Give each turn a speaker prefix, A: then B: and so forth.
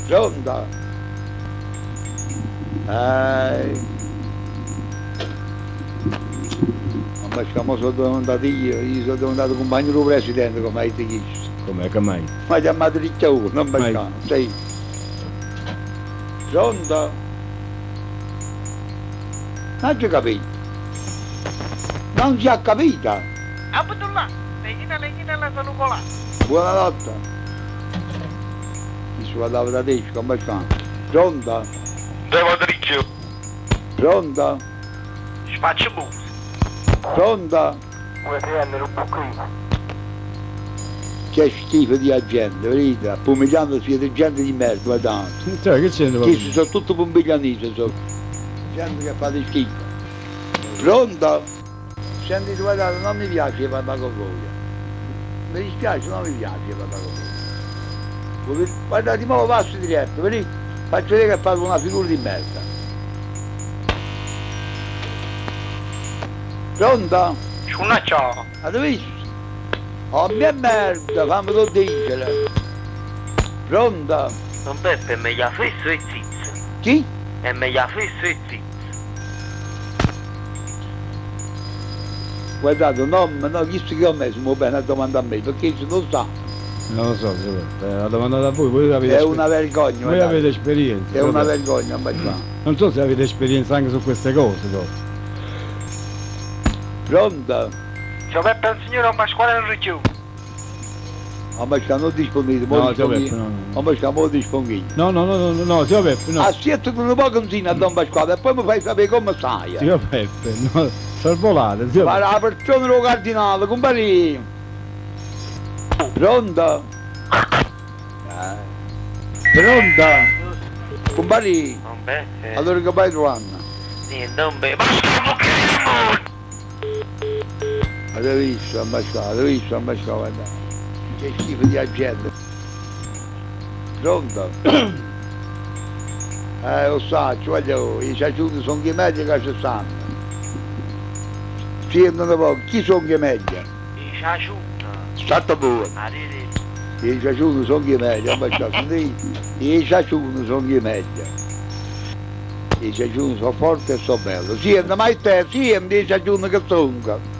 A: Pronto? Ma siamo sono andato io sono andato compagno del presidente come hai detto.
B: Come che mai?
A: Ma chiamato di uno, non mi
B: Mai.
A: chiamo, sì. Pronto? Non ci ho capito. Non ci ha capito.
C: Abdullah, leghina la salucola.
A: Buonanotte. Mi sono andato da te, come sta? Pronto?
C: Devo dritto.
A: Pronto?
C: Spaccio bus.
A: Pronto?
C: Vuoi prendere un bucchino?
A: Che schifo di gente, vedete? Pomigliano siete gente di merda, guardate.
B: Cioè, che c'entra?
A: Questi sono tutti pomiglianiti, sono. Gente che fa di schifo. Pronto? Senti, guardate, non mi piace parlare con voi. Mi dispiace, non mi piace parlare con voi. Guardate, mo passo diretto, venite? Faccio vedere che fate una figura di merda. Pronto?
C: Una ciao.
A: Avete visto? Oh mia merda, fammi lo dire. Pronto?
C: Non Peppe, è meglio fesso e zizzo.
A: Chi?
C: È meglio fesso e zizzo.
A: Guardate, no, visto che ho messo, va bene a domanda a me, perché se non sa,
B: Non lo so, la domanda da voi avete
A: è una vergogna.
B: voi
A: guardate.
B: avete esperienza.
A: È una
B: vabbè.
A: vergogna, ma già.
B: Non so se avete esperienza anche su queste cose, dopo.
A: Pronto?
C: Ciao Peppe, il signore Pasquale Enrico.
A: Ma stiamo disponibili,
B: No, zio Peppe, no.
A: Ma stiamo disponibili.
B: No, zio Peppe, no.
A: Aspetta un po' così a Don Pasquale e poi mi fai sapere come stai.
B: Zio Peppe, no. Salvolate, zio
A: Ma
B: Peppe.
A: la persona del cardinale, compari. Pronto? Pronto? Compari?
C: Non Peppe.
A: Allora che vai trovando?
C: Niente, non Peppe. Ma sto bucchino!
A: Avete visto, ambasciato, guarda. Che schifo di agenda. Pronto? Lo so, guarda, i ciaciuti sono che meglio che ci stanno. Sì, non lo può, chi sono che meglio?
C: I ciaciuta.
A: Stato buono.
C: Arrivederci.
A: I ciaciuti sono che meglio, ambasciato. I ciaciuti sono che meglio. I ciaciuti sono forti e sono belli. Sì, ma te, sì, i ciaciuti che sono.